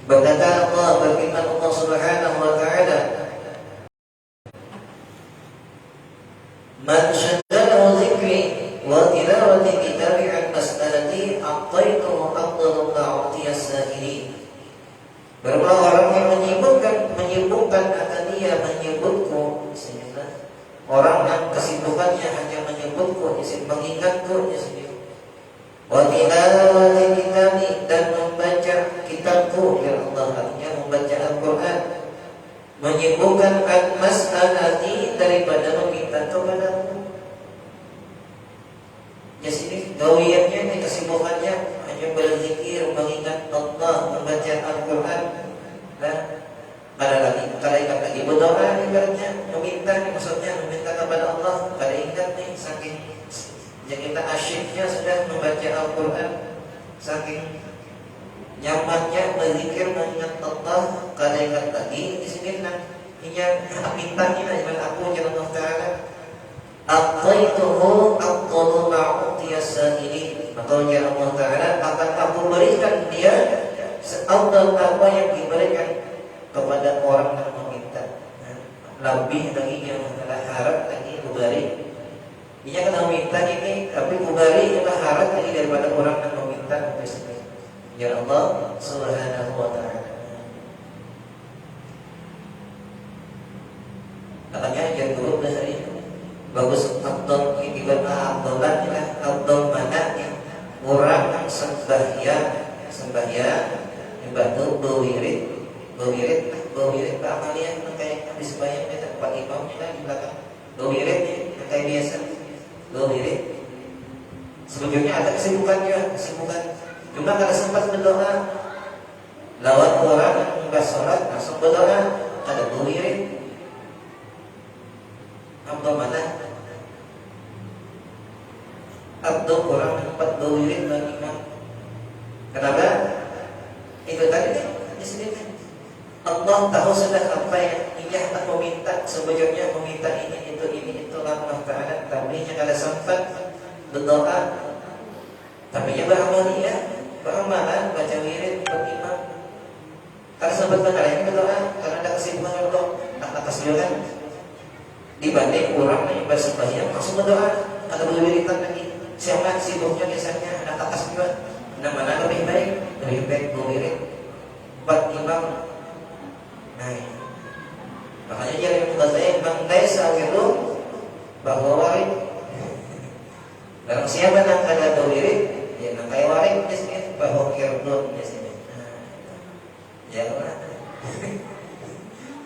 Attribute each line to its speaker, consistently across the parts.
Speaker 1: Berkata Allah, berfirman Allah Subhanahu wa taala, "Man syaddalahu dzikri wa tilawati kitabi an mas'alati a'taituhu afdalu ma'utiyas sa'ilin." Berulang orang yang menyibukkan akan dia menyebutku, orang yang kesibukannya hanya menyebutku, mengingatku, wa tilawati kitabi, dan membaca kitabku, ya Allah, artinya membaca Al-Quran, menyibukkan an mas'alati, daripada meminta kepadamu. Ya sini gawiannya, kesibukannya hanya berzikir, mengingat Allah, membaca Al-Quran, dan ada lagi, kada ingat lagi berdoa, ibaratnya meminta, maksudnya meminta kepada Allah, kada ingat nih, saking yang kita asyiknya sudah membaca Al-Quran, saking nyamannya berzikir, mengingat Allah, kada ingat lagi. Di sini nah, minta ini dengan aku ya Allah Taala, a'taituhu afdalu ma'utiyas sa'ilin, maka ya Allah Taala akan aku berikan dia seafdal apa yang diberikan kepada orang yang meminta. Lebih lagi yang harap lagi kubari. Ini kan meminta ini, tapi kubari juga harap lagi daripada orang yang meminta. Ya Allah Subhanahu wa taala. Katanya yang dulu dari bagus afdal ibadah afdalan ya, afdal mana ya, orang yang sembahyang ibadah berwirid amalia kayak habis sembahyang kita Pak Imam kita di belakang berwirid kayak biasa berwirid. Sebelumnya ada kesibukan cuma kada sempat berdoa. Lawan orang yang enggak sholat langsung berdoa, ada berwirid. Abdul mana? Abdul orang tempat berwirid bagi imam. Kenapa? Itu tadi di sini Allah tahu sudah apa yang ia akan meminta. Sebelumnya meminta ini itu Allah Taala, tapi yang kada sempat berdoa. Tapi yang beramalan baca wirid berimam. Kada sempat berdoa berdoa karena ada kesibukan Allah atas jalan. Dibanding orang yang bersembahyang langsung berdoa, ada berwiridan lagi. Siapa sibuknya biasanya anak atas juga. Mana lebih baik berwirid buat imam. Nah, makanya jadi mengatakan bangkai sawiru bahwa warid. Barang siapa yang kada berwirid, ya nak kayak warid di sini, bahwa kirdun di sini. Ya kan?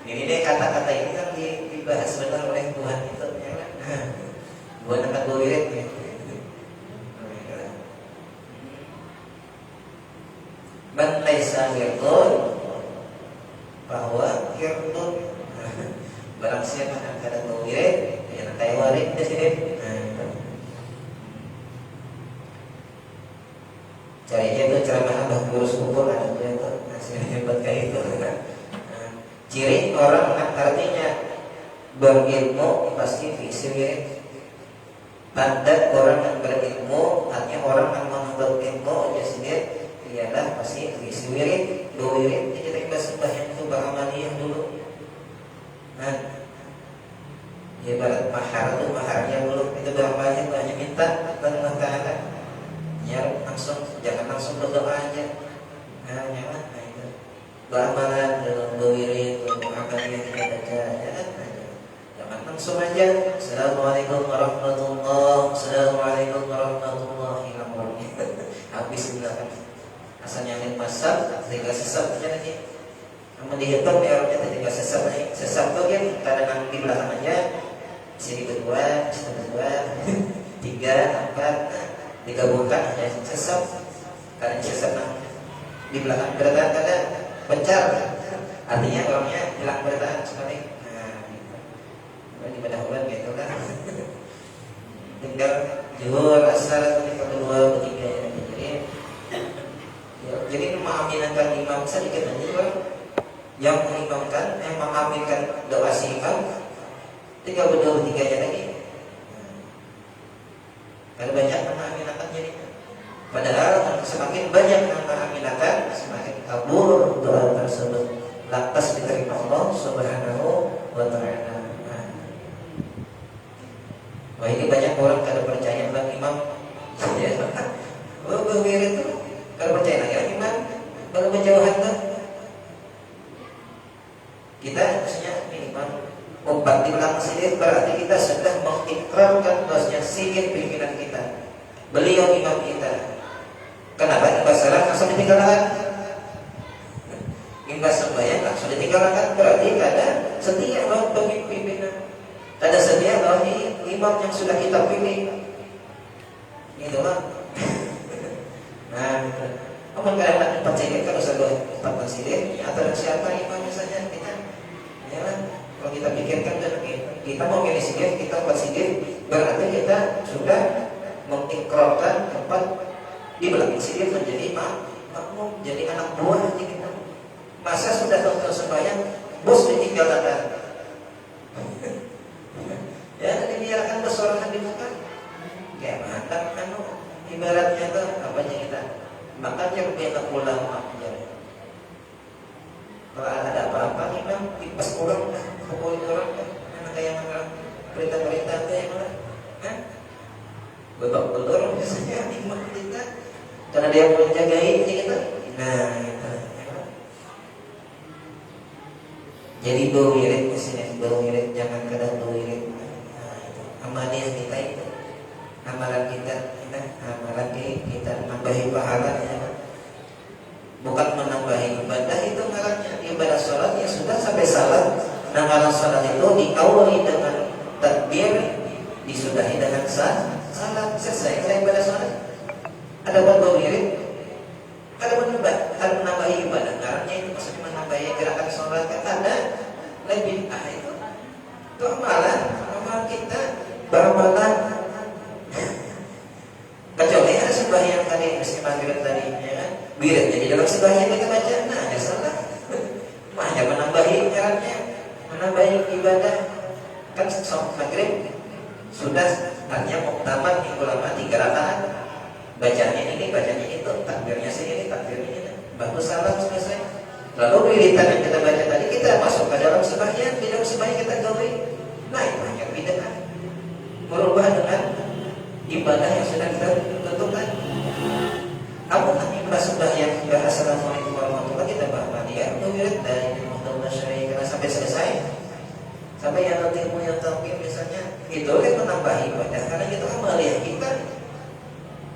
Speaker 1: Ini deh kata-kata ini kan dibahas benar oleh Tuhan itu, ya kan? Buat akan berwirid ya. Man laisa wirdun bahwa kirdun. Barang siapa yang kada berwirid, ya nak kayak warid di sini. Cari itu ceramah Abah Guru Subur ada itu hasilnya hebat kayak itu kan. Ciri orang yang artinya berilmu pasti visi wirid. Tanda orang yang berilmu artinya orang yang menuntut ilmu dia sendiri ialah pasti visi wirid. Dua wirid ini kita sembahyang itu beramaliyah dulu. Nah, ya ibarat mahar itu maharnya dulu itu beramaliyah banyak minta Allah Taala. Ya langsung jangan langsung berdoa aja. Nah, jangan itu beramalan dalam berwirid beramaliyah kita baca ya. Jangan langsung aja. Assalamualaikum warahmatullahi wabarakatuh. Habis belakang. Asalnya yang masal, ketika sesat aja nanti. Namun dihitung di Arabnya ketika sesat aja. Sesat itu kan kadang di belakang aja. Sini berdua, sini berdua, 3, 4, digabungkan aja sesat. Kadang sesat di belakang bertahan kadang pencar. Artinya orangnya hilang bertahan sekali. Di pendahuluan gitu kan. Tinggal juhur, asar, kedua, ketiga jadi mengaminkan imam sedikit aja kan. Yang mengimamkan, yang mengaminkan doa si imam, tinggal berdua bertiganya lagi. Kalau banyak mengaminkan jadi. Padahal semakin banyak yang mengaminkan, semakin kabur doa lantas diterima Allah Subhanahu wa Ta'ala. Wah, ini banyak orang kada percaya bang imam. Ya, berbeda itu kada percaya lagi imam baru menjauhan tuh. Kita maksudnya imam obat di belakang sini berarti kita sudah mengikrarkan bahwasanya sikit pimpinan kita. Beliau imam kita. Kenapa imbas salat langsung ditinggalkan? Imbas sembahyang langsung ditinggalkan berarti kada setia bahwa pimpinan. Kada setia bahwa imam yang sudah kita pilih. Itu mah. Nah, apa kadang empat sidin kalau sudah empat sidin atau siapa imam misalnya kita, ya kan? Kalau kita pikirkan kita mau pilih sidin, kita empat sidin berarti kita sudah mengikrarkan tempat di belakang sidin menjadi makmum, jadi anak buah kita. Masa sudah tonton sembahyang bos ditinggalkan. Ya, dibiarkan bersorangan di muka. Kayak mantap ibaratnya tuh apanya kita. Makanya banyak ulama ya. Kalau ada apa-apa nih bang, kipas orang, pukul orang, anak kayak orang perintah-perintah itu yang mana? Babak belur biasanya imam kita, karena dia menjagai kita. Nah, itu. Jadi doirit misalnya, doirit jangan kadang doirit. Amalan kita itu, amalan kita nambahi pahala ya. Bukan menambahi ibadah itu ngarannya ibadah sholat ya sudah sampai salat. Nah kalau sholat itu diawali dengan takbir, disudahi dengan salat, selesai ibadah sholat. Ada bau mirip, ada menambahi ibadah ngarannya itu maksudnya menambahi gerakan sholat kan ada lebih itu amalan kita beramalan. Kecuali ada sembahyang tadi mesti maghrib tadi ya kan birit jadi dalam sembahyang kita baca nah ada salah hanya menambahi caranya menambahi ibadah kan sholat maghrib sudah artinya muktamad di ulama 3 rakaat bacanya ini bacanya itu takbirnya sini takbirnya ini bagus salam selesai lalu wiritan yang kita baca tadi kita masuk ke dalam sembahyang di dalam sembahyang kita gawe nah itu hanya bid'ah merubah dengan ibadah yang sudah kita tentukan. Apakah ibadah sembahyang sudah assalamualaikum warahmatullahi kita bahmadiah wirid dari Muhammad Syar'i karena sampai selesai sampai yang nanti punya takbir misalnya itu kan menambah ibadah karena itu amaliyah kita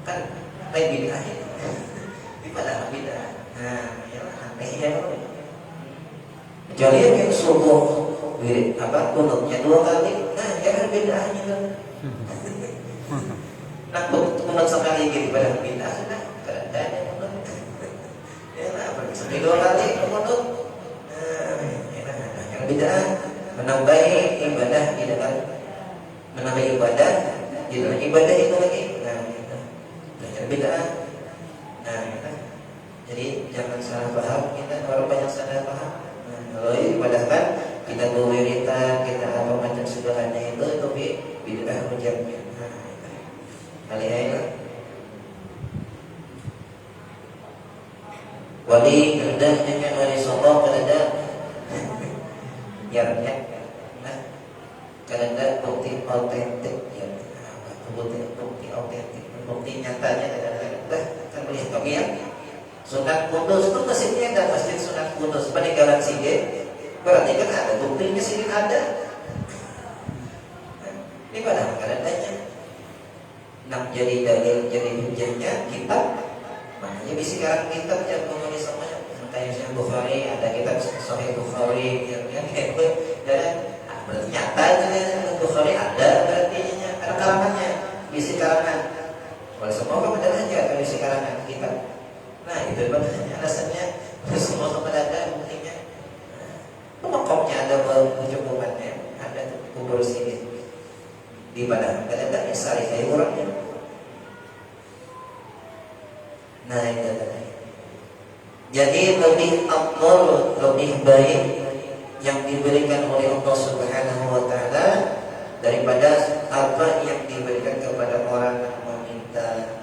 Speaker 1: kan lain bid'ah itu ibadah bid'ah. Nah ya aneh ya kecuali yang subuh wirid kunutnya 2 kali nah jangan bid'ahnya kan. Nah, kunut sekali gitu pada bid'ah sudah kada ada kunut. Ya lah, sampai 2 kali kunut. Yang bid'ah menambahi ibadah di dalam menambah ibadah di dalam ibadah itu lagi. Nah, itu. Yang bid'ah. Nah, itu. Jadi jangan salah paham kita orang banyak salah paham. Nah, kalau ibadah kan kita berwiritan, kita apa macam segalanya itu bid'ah menjadi. Alihai wali rendahnya wali sombong kadang yarnya kadang bukti autentik ya bukti autentik bukti nyatanya kadang-kadang kan melihat kami ya Sunan Kudus itu masjidnya ada masjid Sunan Kudus peninggalan Sidin berarti kan ada buktinya Sidin ada ini pada kadang-kadangnya nak jadi dalil jadi hujahnya kitab makanya bisikan kitab yang mengulis semuanya kayak Sahih Bukhari ada kitab Sahih Bukhari yang kayak itu dan berarti nyata itu Bukhari ada berarti ada karangannya bisi karangan oleh semua kan ada aja kalau bisi karangan kitab nah itu makanya alasannya semua sama ada buktinya pokoknya ada ujung-ujungnya ada kubur sini di mana kadang-kadang sari kayak orangnya. Nah itu tadi. Jadi lebih afdal, lebih baik yang diberikan oleh Allah Subhanahu wa Ta'ala daripada apa yang diberikan kepada orang yang meminta.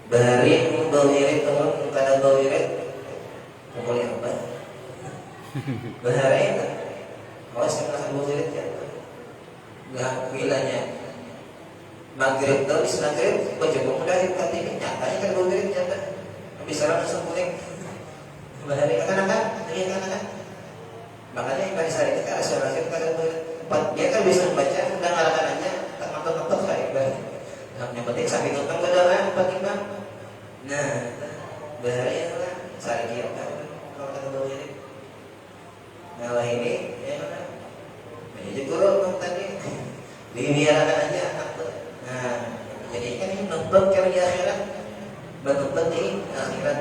Speaker 1: Bari bawirit teman kada bawirit Boleh apa? Berhari itu. Awas yang akan murid ya. Gak bilangnya maghrib tuh is maghrib, baju dari KTP nyatanya kan murid nyata. Bisa langsung kuning. Berhari akan-akan, jadi akan-akan. Makanya yang pada saat itu kan asal-asal kan dia kan bisa membaca dan anak-anaknya tak nonton-nonton saya ibarat. Yang penting sambil nonton berdoa Fatimah. Nah, berhari lah sehari dia kan kalau kata ini. Nah ini ya kan. Jadi guru tadi dibiarkan aja anak tuh. Nah, jadi kan ini nonton kalau di akhirat, nonton di akhirat.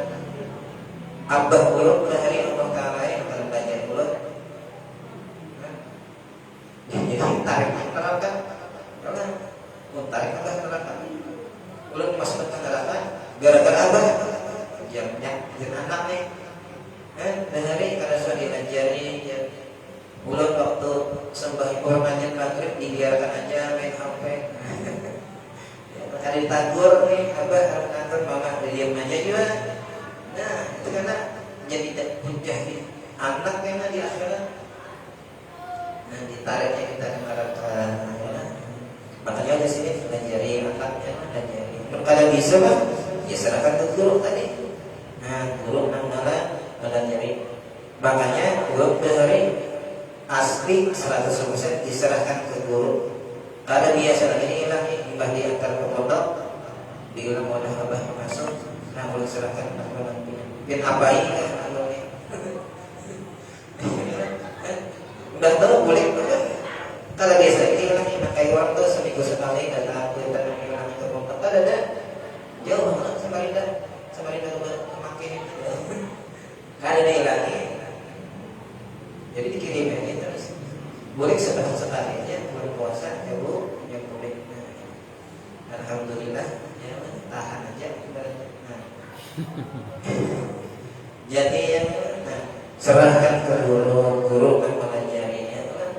Speaker 1: Abah guru berhari Allah Taala yang akan belajar guru. Jadi tarik neraka, karena tarik abah neraka. Ulun masuk ke neraka, gara-gara abah jamnya anak nih. Berhari karena sudah diajari ya. Ulun waktu sembahyang orangnya maghrib dibiarkan aja main HP. Ya, ada ditagur nih, abah harus ngatur mama diam aja juga. Nah, itu karena jadi menjadi anak yang di akhirat. Nah, ditariknya kita ke neraka. Makanya di sini pelajari anaknya, pelajari. Kalau bisa kan, ya serahkan ke guru tadi. Nah, guru mana pelajari. Makanya guru berhari asli 100% diserahkan ke guru. Kalau dia salah ini hilang, imbah diantar ke pondok, diulang wadah abah masuk, nah boleh serahkan ke pondok. Biar apa ini kan amalnya? Udah tahu boleh kan? Kalau biasa ini hilang, pakai waktu seminggu sekali datang kita hilang ke pondok. Ada jauh banget Samarinda kemakin. Kalau ada hilang. Jadi dikirim ini terus boleh sekali aja bulan puasa ya bu, yang boleh. Nah, alhamdulillah ya tahan aja. Nah. Jadi yang serahkan ke guru yang mengajarinya kan.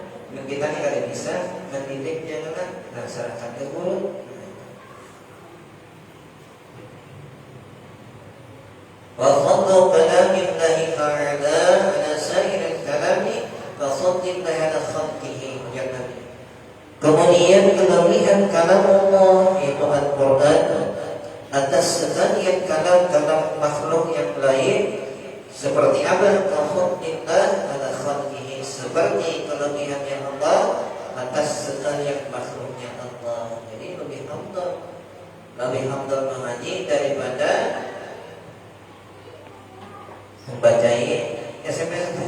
Speaker 1: Kita ini kalau bisa mendidik jangan serahkan ke guru. Wa fadlu kalamillahi ta'ala ala sa'iril kalami fa saddiqlah ala khalqihi. Kemudian kelebihan kalam Allah yaitu Al-Quran atas sebagian kalam-kalam makhluk yang lain seperti apa? Fa saddiqlah ala khalqihi, seperti kelebihannya Allah atas sebagian makhluknya Allah. Jadi lebih afdal mengaji daripada membacai SMS.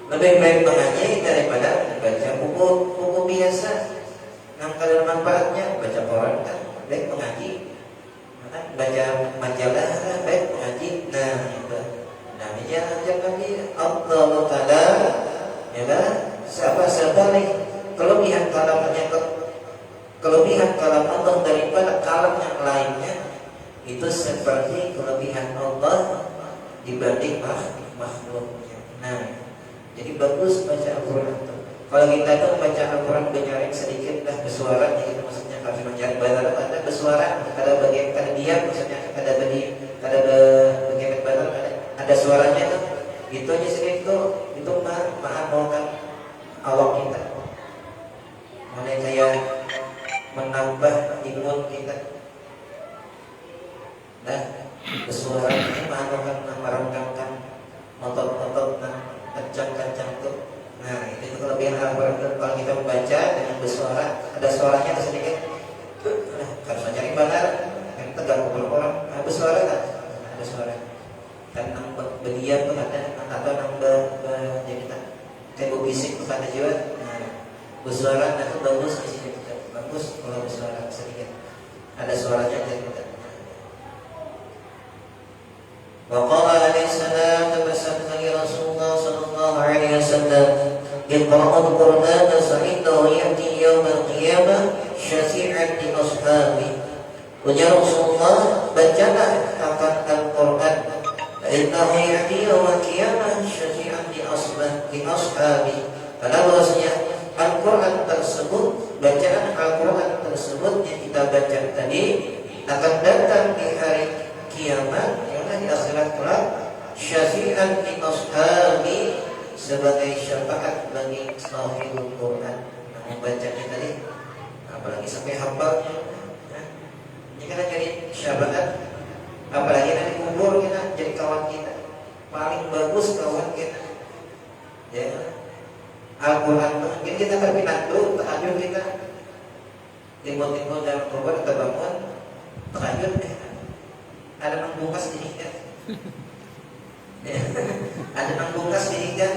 Speaker 1: Lebih baik mengaji daripada membaca buku biasa. Nah, kalau manfaatnya baca koran kan baik mengaji, baca majalah kan baik mengaji. Nah itu, nah jangan lagi Allah Taala ya kan? Siapa nih kelebihan kalam Allah daripada kalam yang lainnya. Itu seperti kelebihan Allah dibanding makhluknya. Nah, jadi bagus baca Al-Quran. Kalau kita tuh baca Al-Quran benyaring sedikit dah bersuara, jadi maksudnya kalau menjaring badar ada bersuara, ada bagian kada diam, maksudnya ada bagian badar ada suaranya tuh. Itu aja sedikit itu mengamalkan awak kita. Mana kayak menambah imun kita. Dan bersuara ini merengkangkan otot-otot kencang-kencang tuh. Nah itu kelebihan Al-Quran. Kalau kita membaca dengan bersuara, ada suaranya atau sedikit. Harus mencari benar, kan tegang orang. Bersuara kan? Ada suara. Dan nambah berdiam tuh ada, atau nambah jadi kayak bisik tuh ada juga. Nah, bersuara itu bagus di sini. Bagus kalau bersuara sedikit. Ada suaranya jadi kita. وقال عليه السلام تمسكنا لرسول الله صلى الله عليه وسلم اقرأ القرآن فإنه يأتي يوم القيامة شفيعا لأصحابه. Ujar Rasulullah, bacalah akan Al-Quran, فإنه يأتي يوم القيامة شفيعا لأصحابه. Karena bahwasanya Al-Quran tersebut, bacaan Al-Quran tersebut yang kita baca tadi akan datang di hari kiamat, di akhirat kelak, syafi'an li ashabi, sebagai syafaat bagi sahibul Quran. Nah, membaca kita tadi, apalagi sampai hafalnya, ini kan jadi syafaat. Apalagi nanti kubur kita jadi kawan kita, paling bagus kawan kita. Ya, Al-Quran mungkin kita terpinatu, tahajud kita, timbul-timbul dalam kubur atau bangun, tahajud ada membungkas di hingga, ya, ada membungkas di hingga,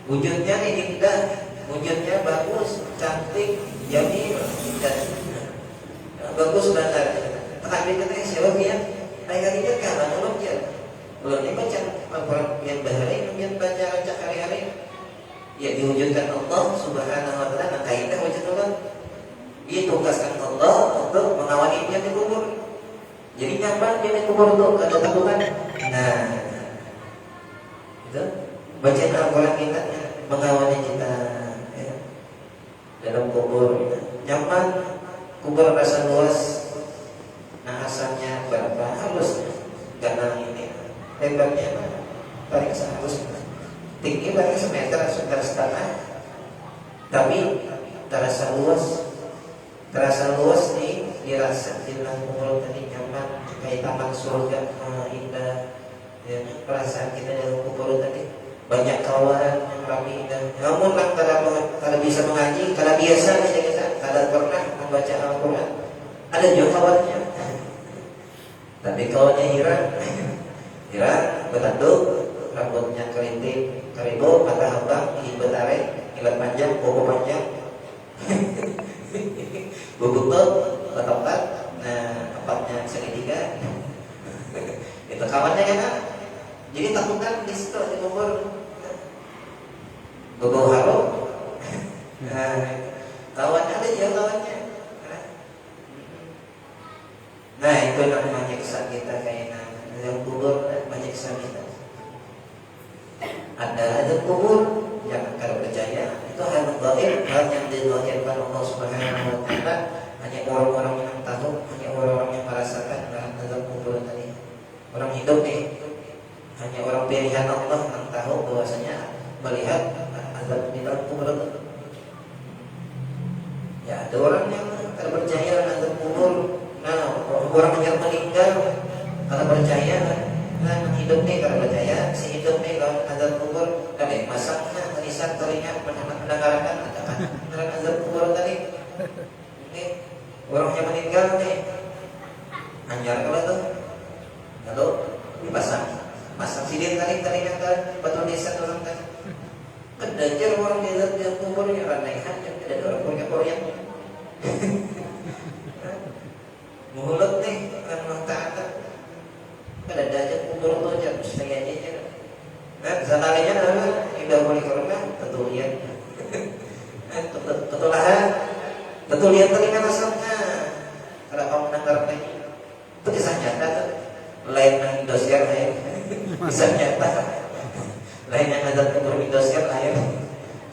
Speaker 1: wujudnya indah, wujudnya bagus, cantik, jamil, dan bagus banget. Tahajud kita siapa dia? Ayat ini kan belum dibaca Al-Quran yang bahari, yang baca rancak hari-hari. Ya diwujudkan Allah Subhanahu wa taala, maka indah wujud Allah. Ditugaskan Allah untuk mengawali dia di kubur. Jadi nyaman dia di kubur untuk ada tabungan. Nah, itu bacaan Al-Quran kita mengawali kita ya, dalam kubur. Nyaman, kubur rasa luas. Nah, asalnya berapa halus karena ini lebarnya paling sehalus, tinggi paling semeter setengah, tapi terasa luas nih, dirasa di dalam kubur tadi nyaman kayak taman surga, indah ya, perasaan kita dalam kubur tadi banyak kawan yang rapi indah. Namun kalau bisa mengaji, kalau biasa aja kita, kalau pernah membaca Al-Quran, ada juga kawannya. Tapi kawannya hirang, bertanduk, rambutnya kelinting, keribu, mata hambang, gigi betare, ilat panjang, kuku panjang, bubutut, ketoprak, nah empatnya segitiga. Itu kawannya kan? Jadi takutan di situ di kubur, bau harum. Nah, kawannya ada juga kawannya. Nah itu namanya kisah kita kayak dalam kubur, banyak kisah kita. Ada kubur yang kalau percaya itu hal gaib, hal yang dizahirkan Allah Subhanahu wa taala, hanya orang-orang yang tahu, hanya orang-orang yang merasakan dalam kubur tadi. Orang hidup nih, hanya orang pilihan Allah yang tahu bahwasanya melihat azab di dalam kubur. Ya ada orang yang kalau percaya azab kubur. Nah, orang yang meninggal kalau percaya, nah hidup nih kalau percaya, si hidup nih kalau azab kubur, tadi masaknya, tulisan tadinya mendengarkan azab kubur tadi. Ini orang yang meninggal nih, anjar kalau tuh, lalu dipasang, masak sidin tadinya kan, batu nisan orang tadi. Kedajar orang di dalam kuburnya, ranehan, ada orang punya koryang. Mulut nih kan mengatakan ada dajat kubur tuh aja setengah aja. Nah, sanalinya adalah tidak boleh karena tetulian. Tetulian telinga asalnya. Kalau kamu dengar lagi, itu kisah nyata tuh. Lain yang Indosiar lain, kisah nyata. Lain yang ada kubur Indosiar lain,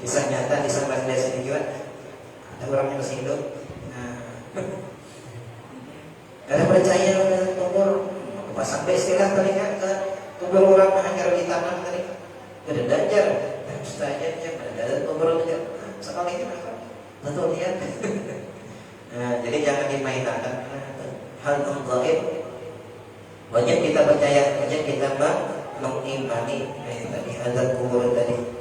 Speaker 1: kisah nyata di sana desa ini juga. Ada orang yang masih hidup. Nah. Karena percaya dalam kubur, sampai istilah telinga ke kubur orang hanya di tangan tadi, ada dajar, mustajabnya ada kubur juga, sekali itu apa? Betul lihat. Nah, jadi jangan dimainkan hal yang gaib. Wajib kita percaya, wajib kita mengimani tadi azab kubur tadi.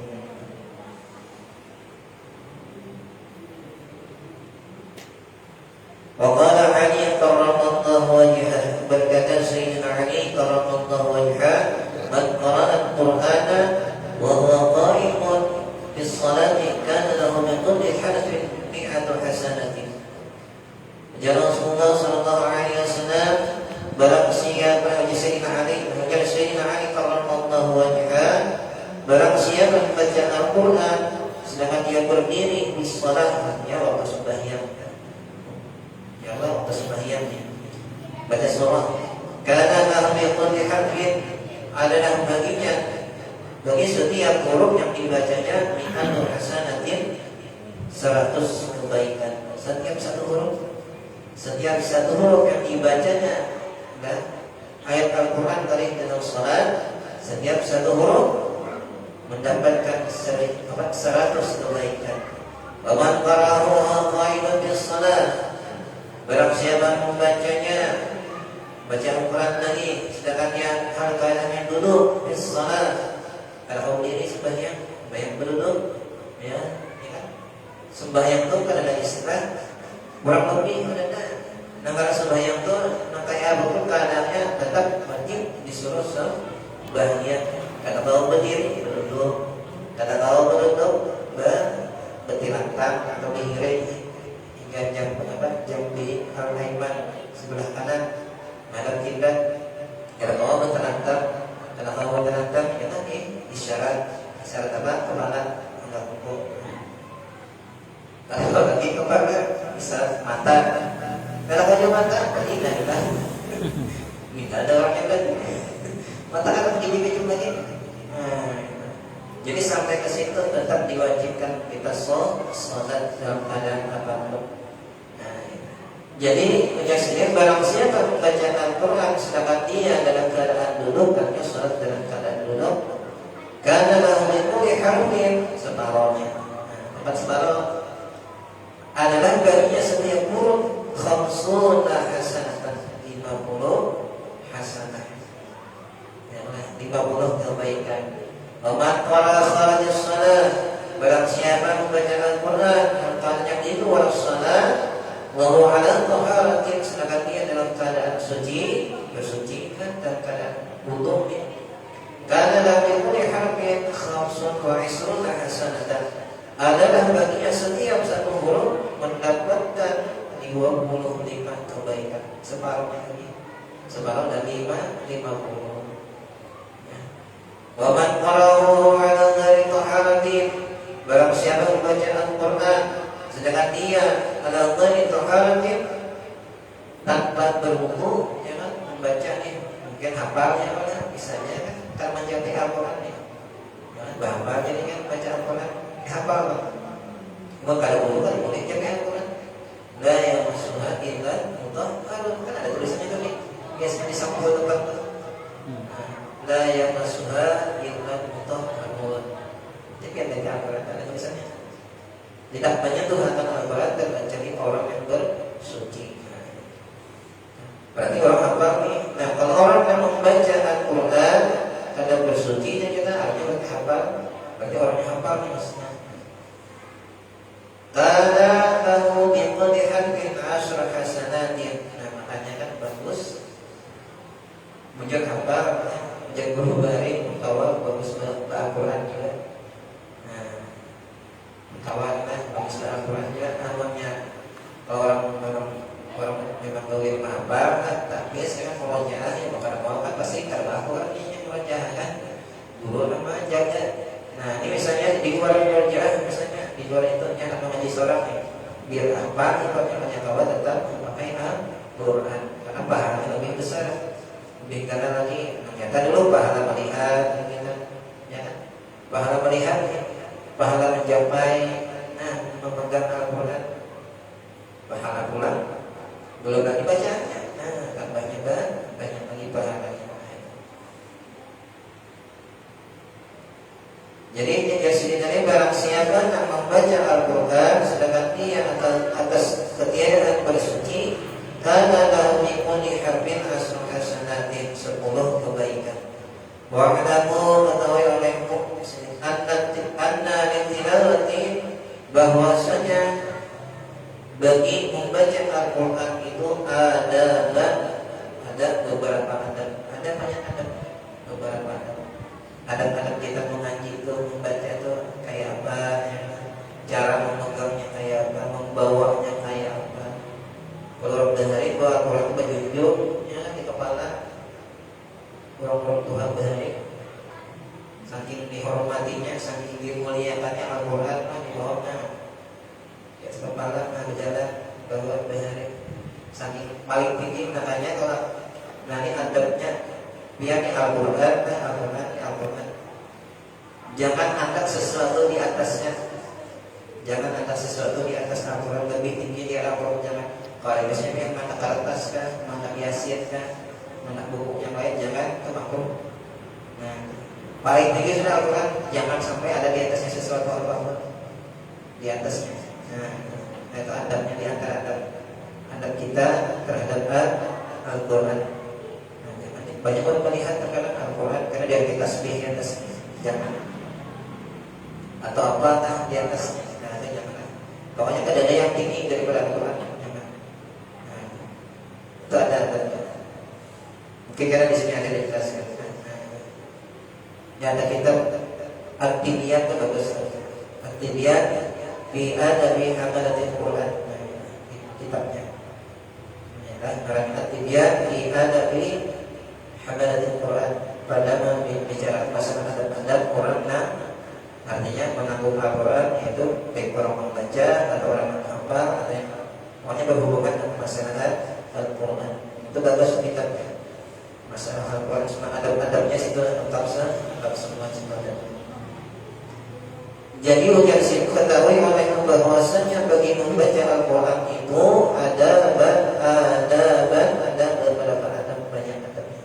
Speaker 1: Waqala Ali karramallahu wajhah, berkata Sayyidina Ali karramallahu wajhah, man qara'a al-Qur'ana wa huwa qa'imun bis salati kana lahu min kulli harfin mi'atu hasanatin. Ya Rasulullah sallallahu alaihi wasallam, barang siapa Sayyidina Ali karramallahu wajhah, barang siapa membaca Al-Qur'an sedangkan dia berdiri di salat, ya waktu sembahyang. Ya Allah, waktu sembahyangnya baca surah, karena lahu min kulli harfin, adalah baginya, bagi setiap huruf yang dibacanya, mi'atu hasanatin, 100 kebaikan. Setiap satu huruf yang dibacanya, ayat Al-Quran tadi atau salat, setiap satu huruf mendapatkan 100 kebaikan. Wa man qara'aha qa'iman bis salat, barang siapa membacanya, baca Al-Quran lagi sedangkan yang hal keadaannya duduk bis salat, kalau diri sembahyang berduduk, ya kan? Sembahyang itu kan ada istilah kurang lebih ada. Nah kalau sembahyang itu kayak apapun keadaannya tetap wajib disuruh sembahyang. Kata kau berdiri berduduk, kata kau berduduk bertilantang atau berdiri hingga jam di al-ayman sebelah kanan madhab kiblat. Kata kau bertilantang, kata kau bertilantang, ya tadi isyarat apa? Kepala enggak pukul. Kalau lagi kepala isyarat mata. Kalau kau mata, tidak lah. Tidak ada orang yang lagi. Mata kan begini lagi. Jadi sampai ke situ tetap diwajibkan kita sholat dalam keadaan apapun. Jadi menyaksikan barang siapa membaca Al-Quran sedangkan dia dalam keadaan duduk, artinya sholat dalam keadaan duduk, karena lahu min kulli harfin separohnya. Tempat separoh adalah baginya setiap huruf 50 hasanatan, 50 hasanah. Ya, 50 kebaikan. Wa man qara'a kharajis shalah, barang siapa membaca Al-Quran yang itu waras salat, wa huwa 'ala taharatin, sedangkan dia dalam keadaan suci, bersuci kan dalam keadaan wudu, karena lahu kulli harfin 25 hasanatan, adalah baginya setiap satu huruf mendapatkan 25 kebaikan. Separuhnya lagi, separuh dari 50. Wa man qara'ahu 'ala ghairi taharatin, barang siapa membaca Al-Quran sedangkan dia ala ghairi taharatin, tanpa berwudu, ya kan, membacanya mungkin hafalnya apa misalnya kan menjadi Al-Quran ya. Bahwa jadi kan baca Al-Quran hafal. Cuma kalau wudu kan boleh jadi Al-Quran. La yamassuha illa mutahharun, kan ada tulisannya tuh nih. Biasanya di sampul tempat tuh. La yamassuha illa mutahharun. Jadi ada di Al-Quran ada tulisannya. Tidak banyak Tuhan Al-Quran dan mencari orang yang bersuci. Berarti orang hafal nih. Nah kalau orang yang membaca Al-Quran kadang bersuci dan juga artinya berarti hafal. Berarti orang yang hafal nih maksudnya. Karena lahu bi kulli harfin 10 hasanatin. Nah makanya kan bagus menjadi hafal, menjadi guru baring, mutawal, bagus Al-Quran juga. Nah mutawal kan bagus Al-Quran juga. Namanya orang memang gawir hafal kan, tapi sekarang kalau jalan ya bukan mau kan pasti kalau Al-Quran ini wajah kan guru nama jaga. Nah ini misalnya di luar kerjaan, misalnya di luar itu yang mengaji seorang ya, biar apa itu banyak kawan tetap memakai Al-Quran karena pahalanya lebih besar, lebih karena lagi ternyata dulu pahala melihat, ya kan, pahala melihat, pahala mencapai, memegang Al-Quran, pahala pulang belum lagi bacanya, tambahnya banyak lagi pahalanya. Jadi ini barang siapa yang membaca Al-Quran sedangkan dia atas ketiadaan bersuci, karena lahu min kulli harfin 10 hasanatin, 10 kebaikan. Wa adamu ketahui olehmu anna litilawati, bahwasanya bagi membaca Al-Quran itu ada beberapa adab, ada banyak adab, beberapa adab. Adab-adab kita mengaji itu, membaca itu kayak apa, ya. Cara memegangnya kayak apa, membawanya kayak apa. Kalau orang dengerin bahwa Al-Quran berjunjung ya di kepala, orang-orang Tuhan berhari, saking dihormatinya, saking dimuliakannya Al-Quran di bawahnya, ya kepala berjalan bawah berhari, saking paling tinggi. Makanya kalau nanti adabnya biar di Al-Quran, Al-Quran. Jangan angkat sesuatu di atasnya. Jangan angkat sesuatu di atas Al-Quran, lebih tinggi di Al-Quran. Jangan. Kalau biasanya yang mana ke atas kah, mana biasir kah, Anak buku yang lain jangan itu makruh. Nah, paling tinggi sudah Al-Quran, jangan sampai ada di atasnya sesuatu apapun di atasnya. Nah, itu adabnya di antara adab kita terhadap Al-Quran. Nah, banyak orang melihat terkadang Al-Quran karena dia kita tasbih di atasnya, jangan. Atau apa di atasnya, nah itu jangan. Pokoknya ada yang tinggi daripada Al-Quran, jangan. Nah, itu ada adabnya. Mungkin karena di sini ada dijelaskan. Ya, ada kitab At-Tibyan itu bagus. At-Tibyan fi adabi hamalatil Quran. Kitabnya. Ya, kan At-Tibyan fi adabi hamalatil Quran. Pada bicara masalah adab Quran, artinya menanggung Al-Quran, yaitu baik orang membaca atau orang menghafal atau yang pokoknya berhubungan dengan masalah Al-Quran. Itu bagus kitabnya. Masalah Al-Quran, semua adab-adabnya itu lengkap semua semuanya. Jadi ujar sih ketahui olehmu bahwasanya bagi membaca Al-Quran itu ada beberapa adab, banyak adabnya.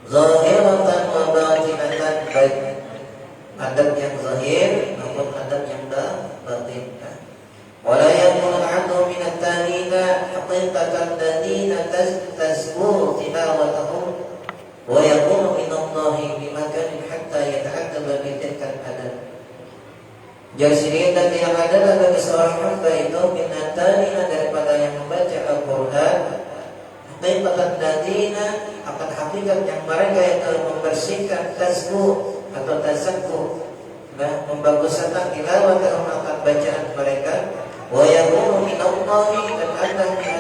Speaker 1: Zahiratan wa batinatan, baik adab yang zahir maupun adab yang batin. Wala yakunu al-'abdu min at-tanina haqiqatan ladina tazkuru tilawatahum wa yakunu min Allahi bimakanin hatta yata'addaba bitilkan adab. Jadi dan yang adalah bagi seorang hamba itu min at-tanina, daripada yang membaca Al-Quran, haqiqatan ladina, akan hakikat yang mereka yang telah membersihkan tazkur atau tazakkur, membaguskan tilawatahum, akan bacaan mereka, wa yakunu min Allahi, dan adanya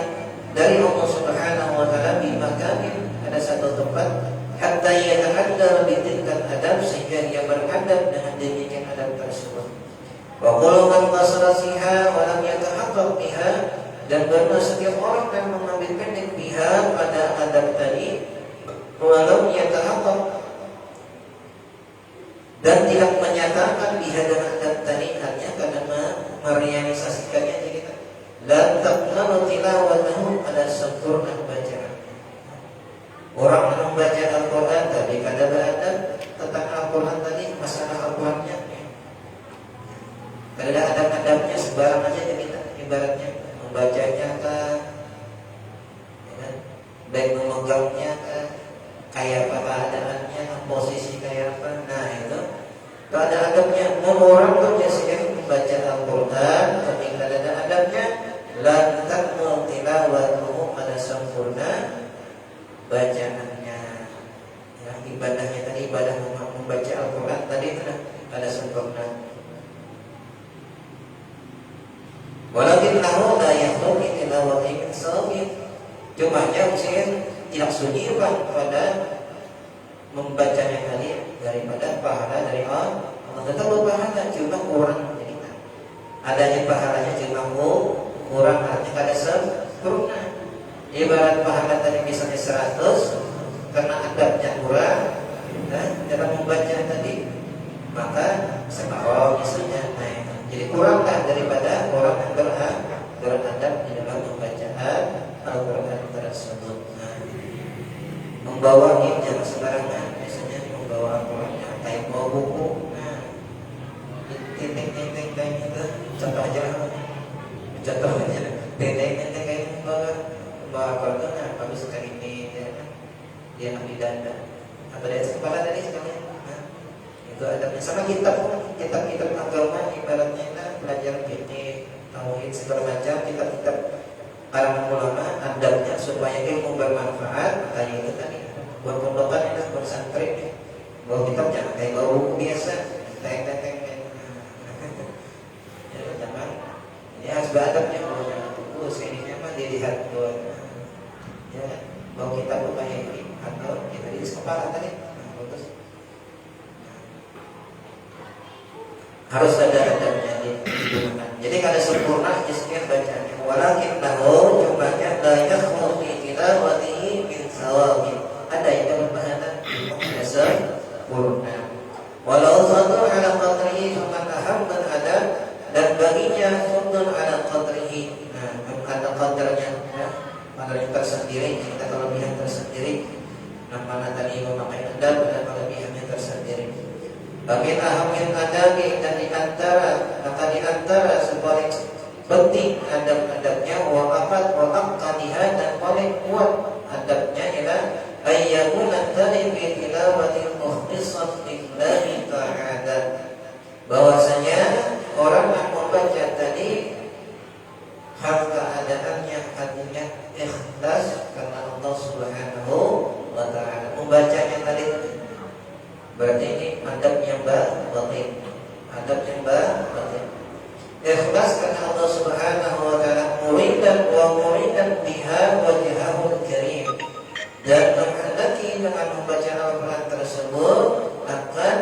Speaker 1: dari Allah Subhanahu wa taala di makanin, ada satu tempat, hatta yata'adda bitilkan adab, sehingga dia beradab dengan demikian adab tersebut. Wa qul man qasara fiha wa lam yatahaqqaq biha, dan benar setiap orang yang mengambil pendek biha pada adab tadi, walau yatahaqqaq, dan tidak menyatakan biha dengan adab tadi, artinya karena merealisasikannya jadi la taqbalu tilawatahu, ada sempurna bacaan. Orang yang membaca Al-Quran tadi kada beradab tentang Al-Quran tadi, masalah Al-Qurannya kada ada adab-adabnya, sembarang aja kita ibaratnya membacanya kah, ya kan? Baik memegangnya kah, kayak apa keadaannya, posisi kayak apa, nah itu tak ada adabnya. Orang tuh biasanya membaca Al-Quran tapi tidak ada adabnya, lantak tilawatuhu, pada sempurna bacaannya. Ya, ibadahnya tadi, ibadah membaca Al-Quran tadi sudah pada sempurna. Walakinnahu la yakhlu min tilawati min sawit, cuma maksudnya tidak sunyi pada membacanya tadi daripada pahala dari Allah. Tetap berpahala, cuma kurang. Jadi adanya pahalanya cuma kurang, artinya kada sempurna. Ibarat pahala tadi misalnya 100, karena adabnya kurang dalam membaca tadi, maka separuh misalnya. Jadi kuranglah daripada orang yang beradab di dalam pembacaan Al-Quran tersebut. Membawa ini jangan sembarangan. Biasanya membawa Al-Quran kayak bawa buku. Ting kayak gitu. Contoh aja. Ting kayak membawa Al-Quran. Habis sekali ini dia ambil dada. Atau dari kepala tadi sekalian. Itu adabnya. Sama kitab-kitab agama, ibaratnya kita belajar fikih, tauhid, segala macam kitab-kitab para ulama, adabnya supaya ilmu bermanfaat. Tadi itu tadi buat pondokan itu, buat santri, bawa kitab jangan kayak bawa buku biasa, teng. Ya jangan. Ini harus beradabnya, kalau jangan buku seninya mah dilihat buat ya bawa kitab kayak ini, atau kita di kepala tadi. Bagus. Harus ada adabnya digunakan. Jadi kada sempurna istilah bacaannya. Walakin lahu, cumanya la yakhlu fi tilawatihi min sawabi. Ada yang berbahanan ada sempurna. Walau fadl ala qadrihi faman ahamman adab, dan baginya fadl ala qadrihi. Ada qadarnya, qadarnya tersendiri. kita kelebihan tersendiri. Mana tadi memakai adab dan kelebihannya tersendiri. Bagi ahamil adabi dan di antara sepaling penting adab-adabnya wa aqadiha dan paling kuat adabnya ialah ayyakuna tali bi tilawatil mukhlisat lillahi ta'ala. Bahwasanya orang yang membaca tadi hal keadaannya hatinya ikhlas karena Allah Subhanahu wa ta'ala. Membacanya tadi berarti ini adab yang batin. Adab yang batin. Ikhlas karena Allah Subhanahu wa ta'ala, muridan biha wajhahul karim. Dan menghendaki dengan membaca Al-Quran tersebut akan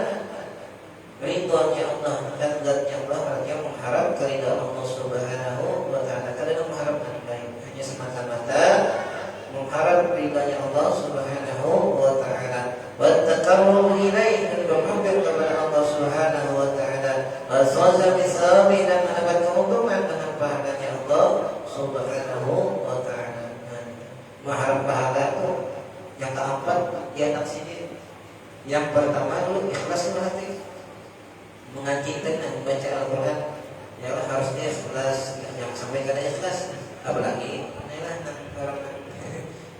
Speaker 1: ridhonya Allah dan zatnya Allah, artinya mengharap keridhaan Allah Subhanahu wa ta'ala. Karena mengharap lain hanya semata-mata mengharap ridhonya Allah Subhanahu wa ta'ala. Wa taqarrub ilaih, dan berhampir kepada Allah Subhanahu wa ta'ala. Wa saza bisawi, dan mendapat keuntungan dengan pahalanya Allah Subhanahu wa ta'ala. Mengharap pahala itu yang keempat di anak sini. Yang pertama dulu ikhlas hati. Mengaji dan membaca Al-Quran ya harus ikhlas, yang sampai kada ikhlas apalagi orang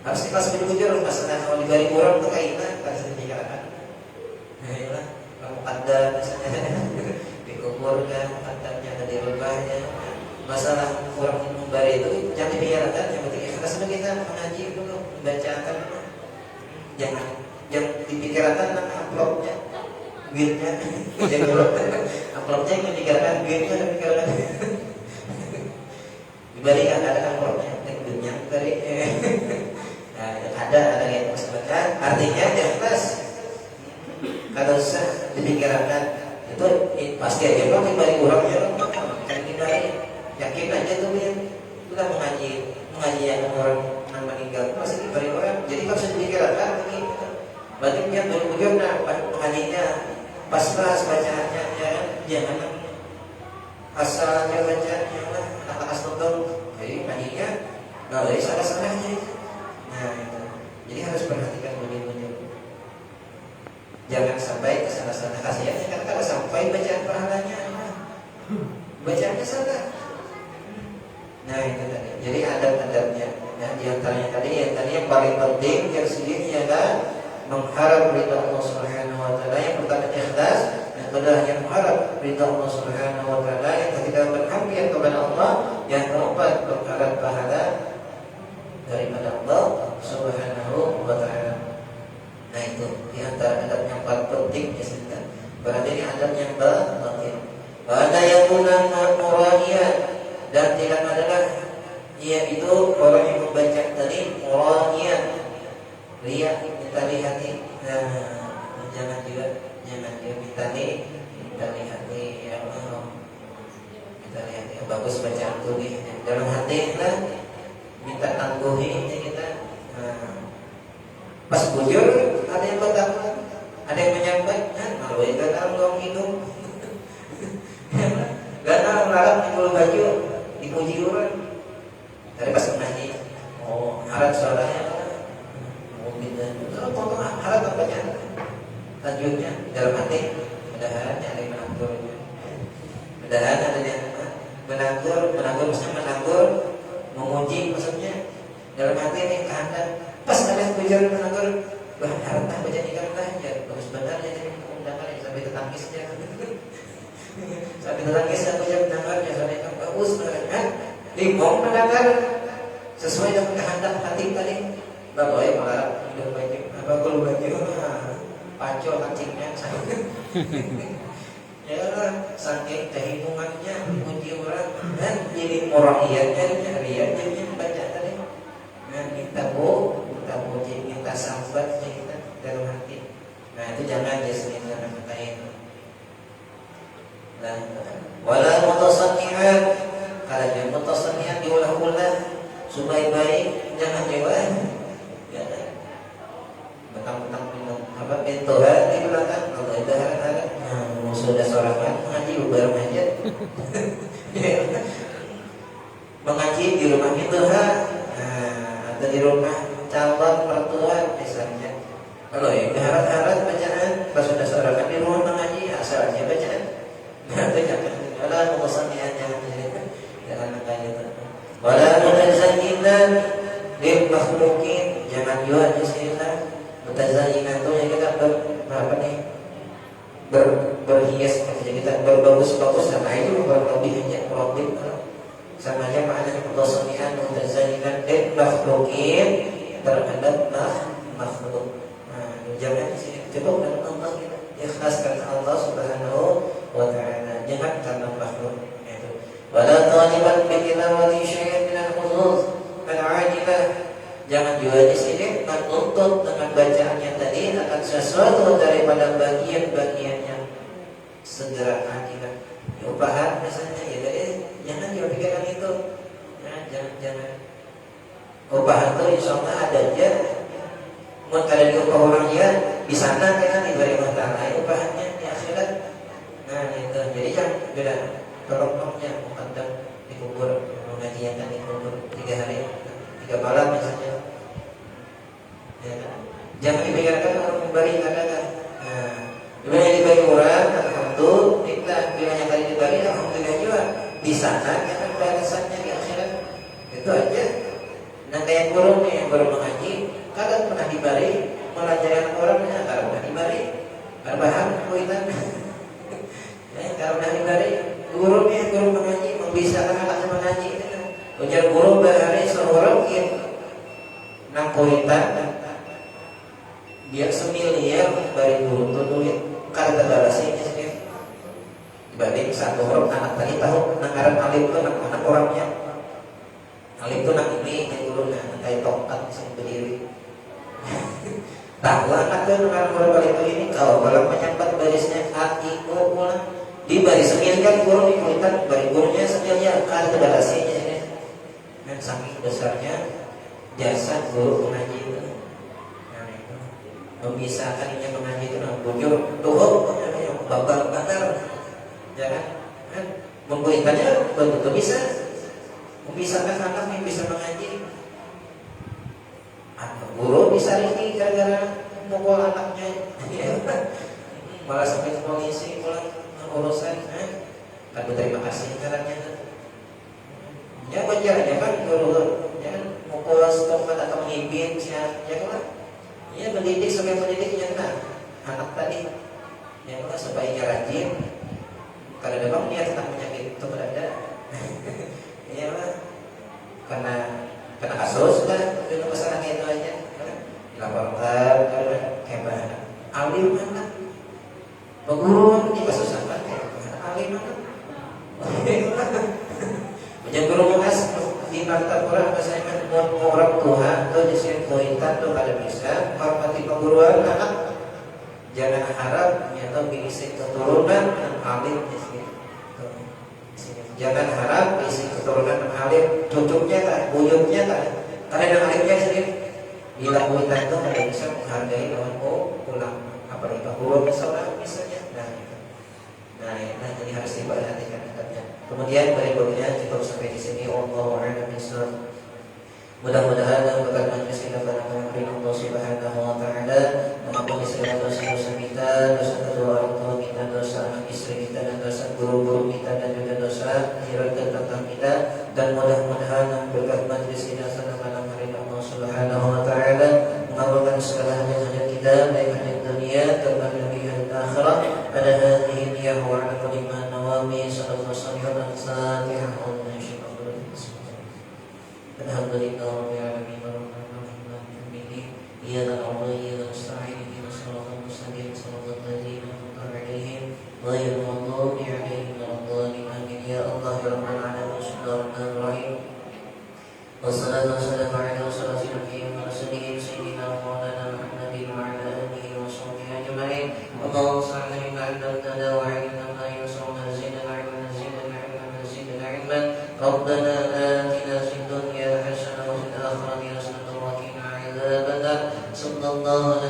Speaker 1: harus ikhlas bujur masalah kalau diberi orang tuh kaitan pada sedikit nah kamu ada misalnya dikubur kan katanya ada di rumahnya masalah orang memberi itu jangan dipikirkan, yang penting ikhlas kita mengaji dulu membacakan yang dipikirkan amplopnya duitnya, amplopnya yang dipikirkan duitnya dipikirkan dibalikan ada amplopnya duitnya dari ada yang maksudnya artinya jelas kalau usah dipikirkan itu pasti aja kalau dibalik orangnya kan dibalik yakin aja tuh ya sudah mengaji yang orang yang meninggal pasti dibalik orang jadi kalau usah dipikirkan begini berarti dia berbujur mengajinya pas-pas bacaannya jangan asal aja bacanya anak astagfirullah jadi ngajinya nggak boleh salah-salahnya nah itu jadi harus perhatikan benar-benar jangan sampai salah-salah kasihannya karena kalau sampai bacaan pahalanya bacaannya salah nah itu tadi jadi adab-adabnya nah diantaranya tadi yang paling penting yang sendiri adalah mengharap ridha Allah Subhanahu wa ta'ala. Yang pertama ikhlas, yang kedua yang mengharap ridha Allah Subhanahu wa ta'ala, yang ketiga berhampir kepada Allah, yang keempat berharap pahala daripada Allah Subhanahu wa ta'ala. Nah itu di antara adab yang paling penting disebutkan. Berarti ini adab yang batin. Ada yang guna muranian dan tidak adalah yaitu orang yang membaca tadi muranian riya kita lihati jangan juga kita lihati ya Allah kita lihati bagus bacaan tuh nih dalam hati lah minta tangguhin kita pas bujur ada yang bertakwa ada yang menyampaikan malu itu tanggung hidup gak larang jual baju dipuji orang dari pas mengaji harap suaranya kalau harap apanya lanjutnya dalam hati mudah-mudahan ada yang menanggur mudah-mudahan ada yang menanggur maksudnya menanggur memuji maksudnya dalam hati ini kehendak pas ada yang belajar menanggur harap baca nikah ya bagus benar ya jadi undangan sampai tetangis ya sampai tetangis dan baca menanggarnya sampai bagus kan limbong menanggar sesuai dengan kehendak hati tadi bapak malah hidup baju apa kalau baju paco kancingnya ya saking kehitungannya dipuji orang dan jadi orang riaknya baca tadi nah minta puji minta sambat kita dalam hati nah itu jangan jasmin jangan katain dan wala mutasanni'an kalau yang mutasanni'an diulang-ulang supaya baik jangan lewat mentang-mentang minum apa pintu di belakang kalau ada harap sudah sorangan mengaji bareng aja mengaji di rumah itu atau di rumah calon calon mertua misalnya. Kalau yang harap-harap bacaan pas sudah seorang di rumah mengaji asal aja bacaan. Itu jangan. Wala musannian jangan mengaji. Wala mutazayyinan lil makhluqin, jangan juga istilah mutazayyinan itu yang kita apa nih? Berhias kita berbagus-bagus sama itu berlebihnya problem sama aja maknanya mutazayyinan mutazayyinan lil makhluqin terhadap makhluk. Jangan cukup dengan Allah kita ikhlas karena Allah Subhanahu wa taala, jangan karena makhluk itu. Wala taliban bi tilawati syai'in min al-hudud al-'ajilah, jangan juga di sini menuntut dengan bacaannya tadi akan sesuatu daripada bagian-bagian yang segera ajilah. Upahan misalnya ya jadi jangan juga pikiran itu. Jangan. Upahan itu insyaallah ada aja. Mau kada diupah orangnya di sana kan diberi matahari upahannya di akhirat. Nah itu jadi jangan beda tolong-tolongnya muqaddam di kubur pengajian dan di kubur 3 hari 3 malam misalnya. Ya, jangan dipikirkan orang memberi kadang-kadang. Nah, bila yang diberi orang alhamdulillah, bila yang tadi diberi alhamdulillah juga di sana kan balasannya di akhirat. Itu aja. Nah kayak guru nih yang baru mengaji kadang pernah diberi melajaran orangnya, kalau pernah diberi berbahan kuitan ya, kalau pernah diberi gurunya guru mengaji membisakan anaknya mengaji ujar guru berhari seorang nang kuitan dia semiliar bari guru tuh duit kada balasnya sih dibanding satu orang anak tadi tahu nangaran alim tuh anak orangnya alim tuh nak ini yang guru nah kayak tongkat bisa berdiri. Tahu anak kan orang itu ini kalau menyambat barisnya hati pulang di baris sembilan kan guru di kulitan bari gurunya sembilan kan ada balasnya ini dan saking besarnya jasa guru mengaji itu. Nah, itu memisahkan ini mengaji itu nah bujur tuh babal bakar jangan kan membuatnya betul bisa memisahkan anak yang bisa mengaji. Guru bisa ini gara-gara mukul anaknya, malah sampai ke polisi pulang urusan, kan berterima kasih caranya. Ya wajar ya kan guru, jangan mukul setempat atau mengimpin ya kan? Ya mendidik sampai mendidiknya nah anak tadi, ya kan supaya rajin. Kalau memang niat tentang penyakit itu berada, ya kan? Karena kasus kan itu masalah itu aja. Laporkan karena hebat alim mana guru ini kasus apa alim mana macam guru mas di mata orang misalnya orang Tuhan tuh jadi kuitan tuh kada bisa hormati perguruan anak jangan harap nyata bisa keturunan yang alim di sini jangan harap bisa keturunan yang alim cucuknya kan buyutnya kan karena yang alimnya sendiri bila kuitan itu tidak bisa menghargai lawan pulang apalagi bahwa misalnya nah jadi harus diperhatikan adabnya. Kemudian berikutnya cukup sampai di sini. Wallahu a'lam bishawab. Mudah-mudahan dalam berkat majelis kita pada malam hari Allah Subhanahu wa taala mengampuni segala dosa-dosa kita, dosa kedua orang tua kita, dosa anak istri kita dan dosa guru-guru kita dan juga dosa jiran dan tetangga kita, dan mudah-mudahan berkat majelis kita pada malam hari Allah Subhanahu wa taala mengabulkan segala hajat kita baik hajat dunia terlebih hajat akhirat. Pada hadhihi niyyah wa ala kulli ma nawami sallallahu alaihi wasallam. Alhamdulillah rabbil alamin arrahmanir rahim iyyaka na'budu wa iyyaka nasta'in ihdinas siratal mustaqim siratal ladzina an'amta 'alaihim ghairil maghdubi 'alaihim waladdallin amin. Ya Allah ya rabbal alamin subhanallah rahim. Wassalatu wassalamu ala rasulillah wa rasulih sayyidina maulana Muhammadin wa ala alihi wa sahbihi ajma'in. Allahumma salli ala sayyidina wa ala alihi wa sahbihi zidna ilman zidna ilman zidna ilman. Rabbana atina fid dunya hasanah wa fil akhirati hasanah wa qina adzabannar. Sallallahu alaihi